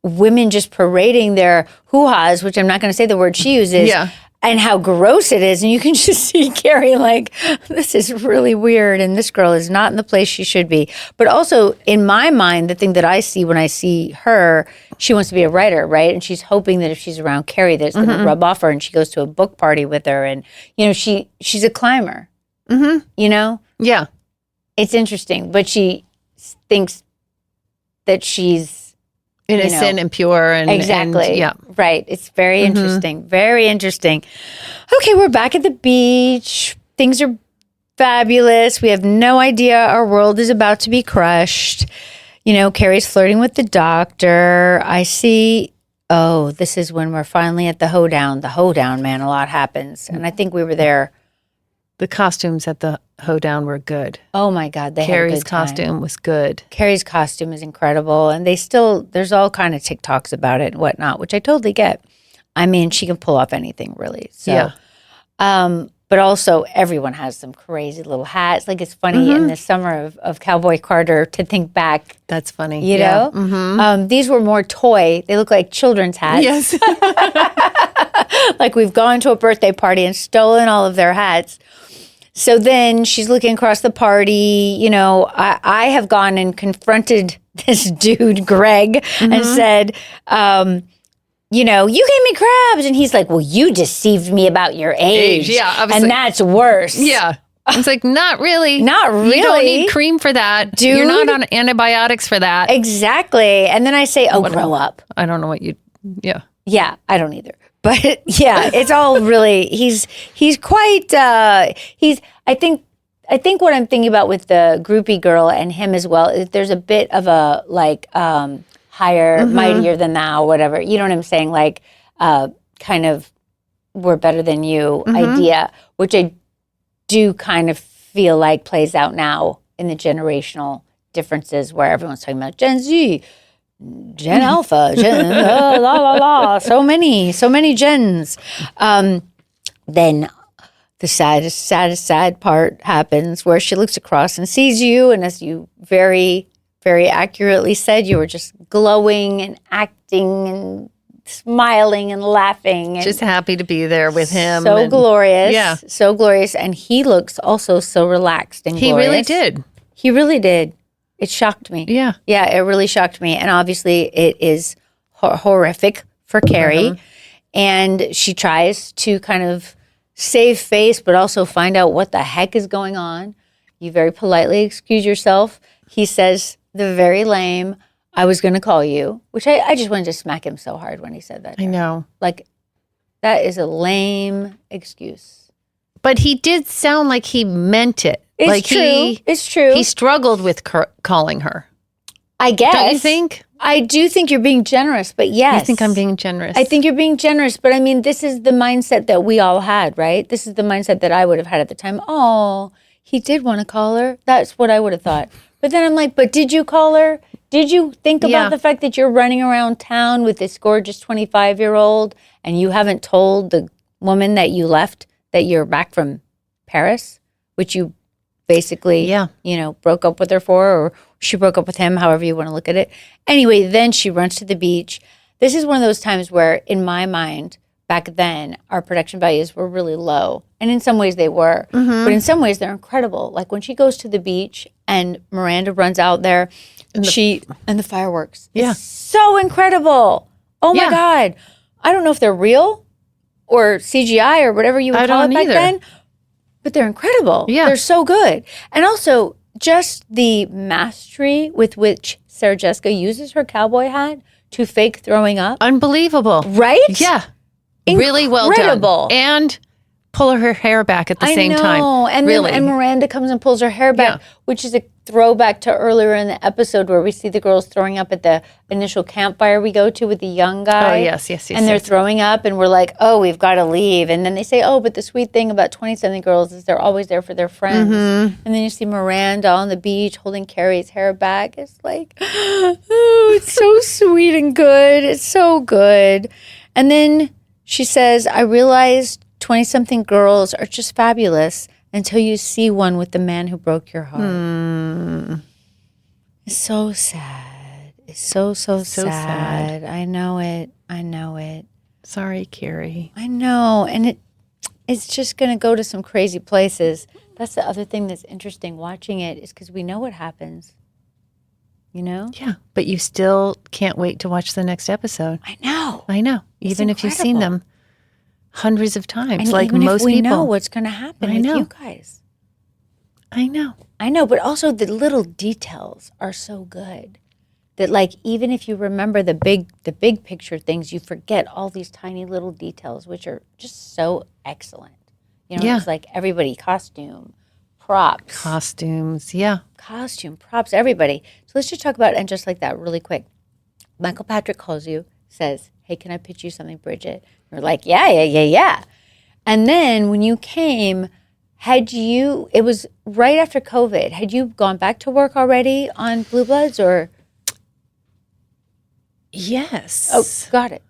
women just parading their hoo-has, which I'm not going to say the word she uses. Yeah. And how gross it is. And you can just see Carrie like, this is really weird. And this girl is not in the place she should be. But also, in my mind, the thing that I see when I see her, she wants to be a writer, right? And she's hoping that if she's around Carrie, that it's going to rub off her. And she goes to a book party with her. And, she's a climber, Yeah. It's interesting. But she thinks that she's innocent and pure. And exactly. Yeah. Right. It's very interesting. Very interesting. Okay, we're back at the beach. Things are fabulous. We have no idea our world is about to be crushed. Carrie's flirting with the doctor. I see, this is when we're finally at the hoedown. The hoedown, man, a lot happens. And I think we were there. The costumes at the hoedown were good. Oh my God, Carrie's costume was good. Carrie's costume is incredible, and there's all kind of TikToks about it and whatnot, which I totally get. I mean, she can pull off anything, really. So, yeah. But also, everyone has some crazy little hats. Like, it's funny in the summer of Cowboy Carter to think back. That's funny. You know? These were more toy. They look like children's hats. Yes. Like we've gone to a birthday party and stolen all of their hats. So then she's looking across the party. I have gone and confronted this dude, Greg, and said, you gave me crabs. And he's like, well, you deceived me about your age. Yeah. And that's worse. Yeah. It's like, not really. Not really. You don't need cream for that. Dude. You're not on antibiotics for that. Exactly. And then I say, grow up. I don't know what yeah. Yeah, I don't either. But yeah, it's all really, he's quite, I think what I'm thinking about with the groupie girl and him as well, is there's a bit of a higher, mightier than thou, whatever. You know what I'm saying? Like, kind of, we're better than you idea, which I do kind of feel like plays out now in the generational differences where everyone's talking about Gen Z, Gen Alpha, Gen la la la, so many gens. Then the sad part happens where she looks across and sees you, and as you very, very accurately said, you were just glowing and acting and smiling and laughing. And just happy to be there with him. So glorious. Yeah. So glorious. And he looks also so relaxed and glorious. He really did. He really did. It shocked me. Yeah. Yeah, it really shocked me. And obviously it is horrific for Carrie. And she tries to kind of save face, but also find out what the heck is going on. You very politely excuse yourself. He says the very lame, I was going to call you, which I just wanted to smack him so hard when he said that. I know. Like, that is a lame excuse. But he did sound like he meant it. It's true. It's true. He struggled with calling her. I guess. Don't you think? I do think you're being generous, but yes. You think I'm being generous? I think you're being generous, but I mean, this is the mindset that we all had, right? This is the mindset that I would have had at the time. Oh, he did want to call her. That's what I would have thought. But then I'm like, but did you call her? Did you think about the fact that you're running around town with this gorgeous 25-year-old and you haven't told the woman that you left that you're back from Paris, which you basically, broke up with her for, or she broke up with him, however you want to look at it. Anyway, then she runs to the beach. This is one of those times where, in my mind, back then, our production values were really low. And in some ways they were. Mm-hmm. But in some ways they're incredible. Like when she goes to the beach and Miranda runs out there, and the fireworks. Yeah. It's so incredible. Oh my God. I don't know if they're real or CGI or whatever you would call it back then. But they're incredible. Yeah. They're so good. And also, just the mastery with which Sarah Jessica uses her cowboy hat to fake throwing up. Unbelievable. Right? Yeah. Really well done. And pull her hair back at the same time. And really. And Miranda comes and pulls her hair back, which is a throwback to earlier in the episode where we see the girls throwing up at the initial campfire we go to with the young guy. Oh, yes. And they're throwing up and we're like, oh, we've got to leave. And then they say, oh, but the sweet thing about 20-something girls is they're always there for their friends. Mm-hmm. And then you see Miranda on the beach holding Carrie's hair back. It's like, oh, it's so sweet and good. It's so good. And then she says, I realized 20-something girls are just fabulous until you see one with the man who broke your heart. It's so sad. It's so sad. I know it. Sorry, Carrie. I know. And it's just going to go to some crazy places. That's the other thing that's interesting watching it is because we know what happens. You know? Yeah. But you still can't wait to watch the next episode. I know. Even if you've seen them hundreds of times, and like even most if we people. know what's going to happen with you guys. I know, but also the little details are so good that, like, even if you remember the big picture things, you forget all these tiny little details, which are just so excellent. It's like everybody, costume, props. Costumes, Costume, props, everybody. So let's just talk about, and just like that really quick. Michael Patrick calls you, says, hey, can I pitch you something, Bridget? You're like, yeah. And then when you came, it was right after COVID, had you gone back to work already on Blue Bloods or? Yes. Oh, got it.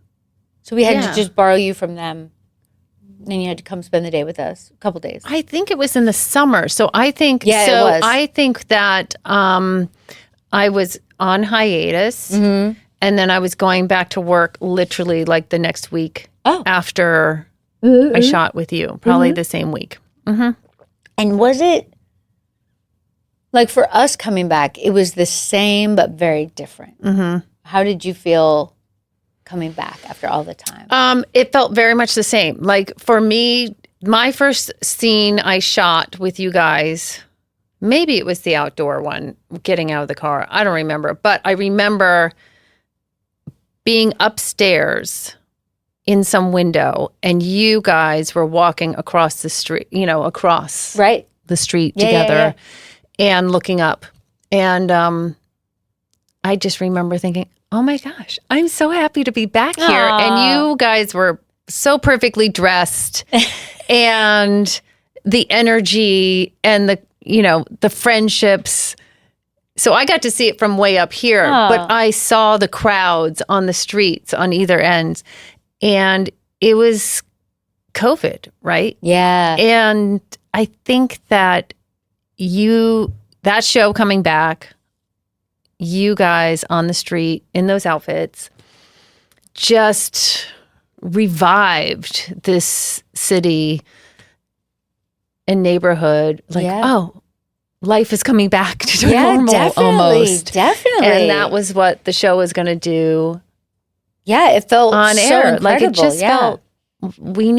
So we had to just borrow you from them. And you had to come spend the day with us, a couple days. I think it was in the summer. So I think, it was. I think that I was on hiatus. Mm-hmm. And then I was going back to work literally like the next week after I shot with you, probably the same week. Mm-hmm. And was it, like for us coming back, it was the same but very different. Mm-hmm. How did you feel coming back after all the time? It felt very much the same. Like for me, my first scene I shot with you guys, maybe it was the outdoor one, getting out of the car. I don't remember. But I remember being upstairs in some window and you guys were walking across the street, across the street together and looking up. And I just remember thinking, oh my gosh, I'm so happy to be back here. Aww. And you guys were so perfectly dressed and the energy and the friendships. So I got to see it from way up here, but I saw the crowds on the streets on either end, and it was COVID, right? Yeah. And I think that that show coming back, you guys on the street in those outfits, just revived this city and neighborhood. Like, life is coming back to normal almost. Definitely. And that was what the show was going to do. Yeah, it felt on so air. incredible. Like it just felt we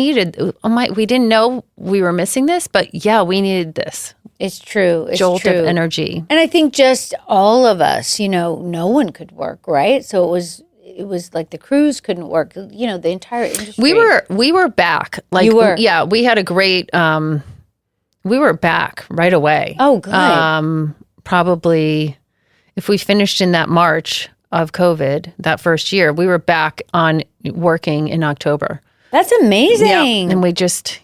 didn't know we were missing this, but we needed this. It's true. It's jolt true. of energy. And I think just all of us, no one could work, right? So it was like the crews couldn't work, the entire industry. We were back. Like you were. Yeah, we had a great we were back right away. Oh, good. Probably if we finished in that March, of COVID, that first year, we were back on working in October. That's amazing. Yeah. And we just,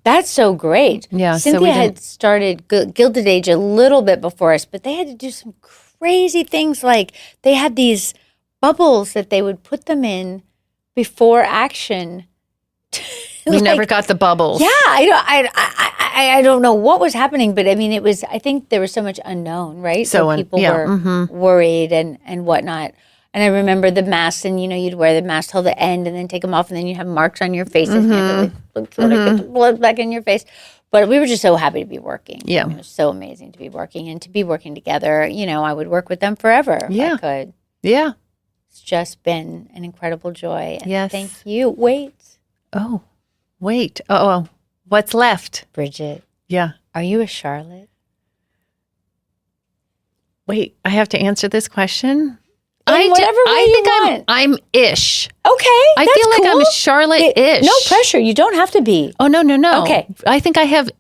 That's so great. Yeah. Cynthia had started Gilded Age a little bit before us, but they had to do some crazy things. Like they had these bubbles that they would put them in before action. We never got the bubbles. Yeah, I don't know what was happening, but I mean, I think there was so much unknown, right? So people were worried and whatnot. And I remember the masks, and you'd wear the mask till the end, and then take them off, and then you have marks on your face, and you have to get the blood back in your face. But we were just so happy to be working. Yeah, it was so amazing to be working and to be working together. I would work with them forever if I could. Yeah, it's just been an incredible joy. And yes, thank you. Wait. Oh, what's left, Bridget? Yeah, are you a Charlotte? Wait, I have to answer this question. I'm ish. Okay, I feel like I'm Charlotte-ish. No pressure. You don't have to be. Oh, no. Okay. I think I have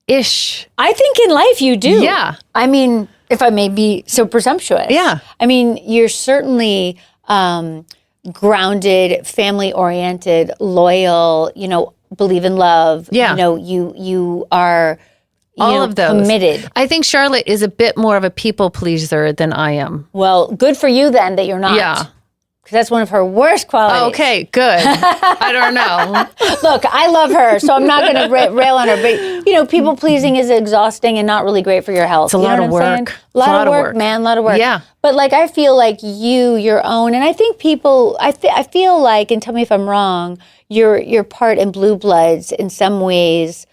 ish. I think in life you do. Yeah. I mean, if I may be so presumptuous. Yeah. I mean, you're certainly grounded, family-oriented, loyal, believe in love. Yeah. You are... all of those. Committed. I think Charlotte is a bit more of a people pleaser than I am. Well, good for you then that you're not. Yeah. Because that's one of her worst qualities. Okay, good. I don't know. Look, I love her, so I'm not going to rail on her. But, people pleasing is exhausting and not really great for your health. It's a lot of work. A lot of work, man. A lot of work. Yeah. But, I feel like your own, and I think people, I feel like, and tell me if I'm wrong, you're part in Blue Bloods in some ways,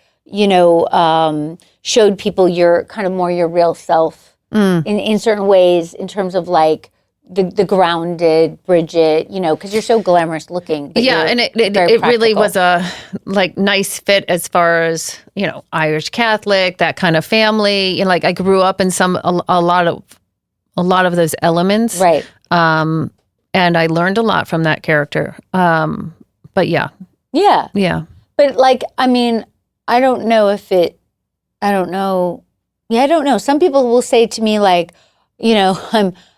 showed people your kind of more your real self in certain ways in terms of the grounded Bridget, because you're so glamorous looking. Yeah, and it really was a nice fit as far as, Irish Catholic, that kind of family. I grew up in a lot of those elements. Right. And I learned a lot from that character. But yeah. Yeah. Yeah. But I mean, I don't know. Yeah, I don't know. Some people will say to me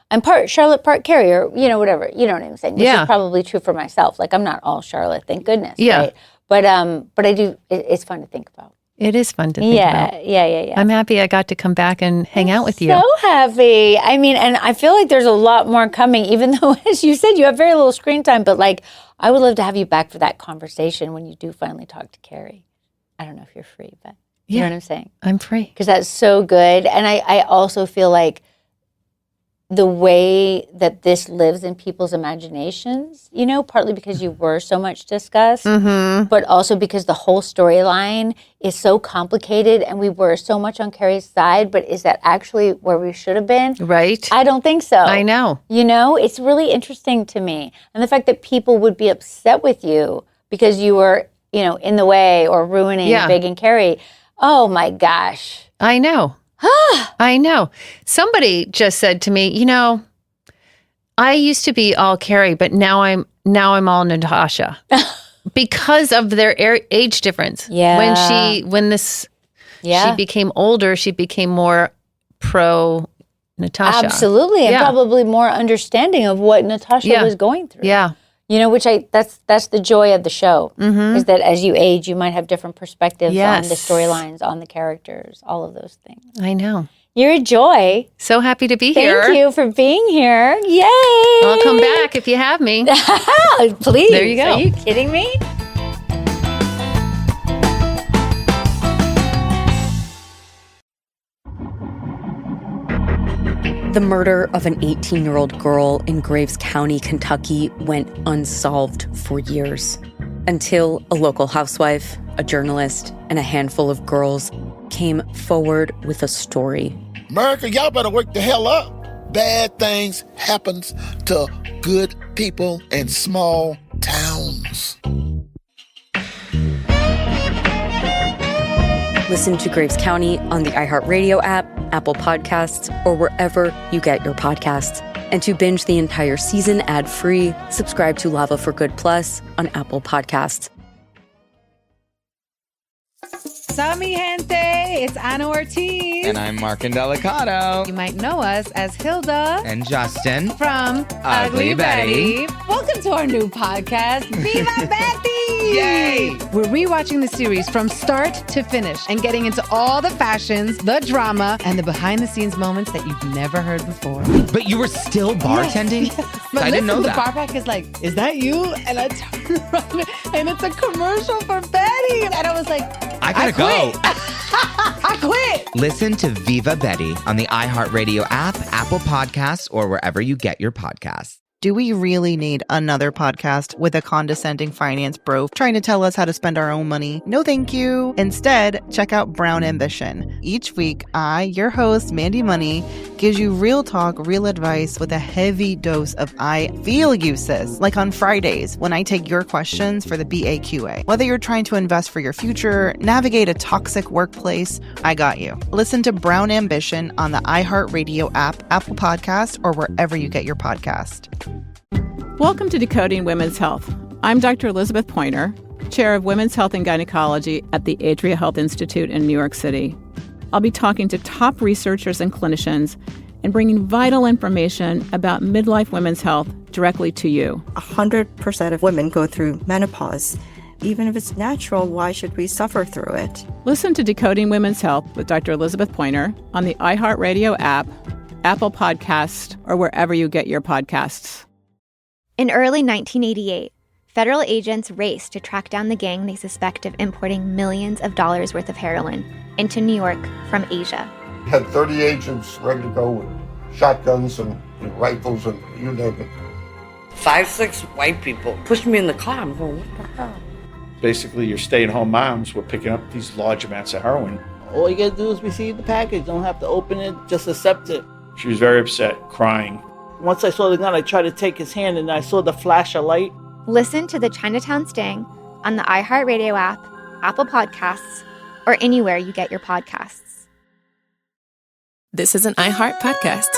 I'm part Charlotte, part Carrie, or whatever. You know what I'm saying? Which is probably true for myself. I'm not all Charlotte, thank goodness. Yeah. Right? But I do. It's fun to think about. It is fun to think about. Yeah. I'm happy I got to come back and hang out with you. So happy. I mean, and I feel like there's a lot more coming. Even though, as you said, you have very little screen time. But I would love to have you back for that conversation when you do finally talk to Carrie. I don't know if you're free, but you know what I'm saying? I'm free. Because that's so good. And I also feel like the way that this lives in people's imaginations, partly because you were so much discussed, but also because the whole storyline is so complicated and we were so much on Carrie's side, but is that actually where we should have been? Right. I don't think so. I know. It's really interesting to me. And the fact that people would be upset with you because you were in the way or ruining Big and Carrie. Oh my gosh. I know. I know. Somebody just said to me, I used to be all Carrie, but now I'm all Natasha because of their age difference. Yeah. She became older, she became more pro Natasha. Absolutely. And probably more understanding of what Natasha was going through. Yeah. Which that's the joy of the show, is that as you age, you might have different perspectives on the storylines, on the characters, all of those things. I know. You're a joy. So happy to be here. Thank you for being here. Yay! I'll come back if you have me. Please. There you go. Are you kidding me? The murder of an 18-year-old girl in Graves County, Kentucky went unsolved for years until a local housewife, a journalist, and a handful of girls came forward with a story. America, y'all better wake the hell up. Bad things happen to good people in small towns. Listen to Graves County on the iHeartRadio app, Apple Podcasts, or wherever you get your podcasts. And to binge the entire season ad-free, subscribe to Lava for Good Plus on Apple Podcasts. Sami gente, Hey, it's Anna Ortiz. And I'm Mark Indelicato. You might know us as Hilda. And Justin. From Ugly Betty. Welcome to our new podcast, Viva Betty! Yay! We're rewatching the series from start to finish and getting into all the fashions, the drama, and the behind-the-scenes moments that you've never heard before. But you were still bartending? Yes. But I didn't know the that. bar back is like, is that you? And I turn around and it's a commercial for Betty. And I was like, I gotta go. I quit. Listen to Viva Betty on the iHeartRadio app, Apple Podcasts, or wherever you get your podcasts. Do we really need another podcast with a condescending finance bro trying to tell us how to spend our own money? No, thank you. Instead, check out Brown Ambition. Each week, I, your host, Mandy Money, gives you real talk, real advice with a heavy dose of I feel you, sis. Like on Fridays, when I take your questions for the BAQA. Whether you're trying to invest for your future, navigate a toxic workplace, I got you. Listen to Brown Ambition on the iHeartRadio app, Apple Podcasts, or wherever you get your podcast. Welcome to Decoding Women's Health. I'm Dr. Elizabeth Pointer, Chair of Women's Health and Gynecology at the Adria Health Institute in New York City. I'll be talking to top researchers and clinicians and bringing vital information about midlife women's health directly to you. 100% of women go through menopause. Even if it's natural, why should we suffer through it? Listen to Decoding Women's Health with Dr. Elizabeth Pointer on the iHeartRadio app, Apple Podcasts, or wherever you get your podcasts. In early 1988, federal agents raced to track down the gang they suspect of importing millions of dollars worth of heroin into New York from Asia. Had 30 agents ready to go with shotguns and rifles and you name it. 5, 6 white people pushed me in the car. I'm going, what the hell? Basically, your stay-at-home moms were picking up these large amounts of heroin. All you gotta do is receive the package. Don't have to open it, just accept it. She was very upset, crying. Once I saw the gun, I tried to take his hand and I saw the flash of light. Listen to the Chinatown Sting on the iHeartRadio app, Apple Podcasts, or anywhere you get your podcasts. This is an iHeart podcast.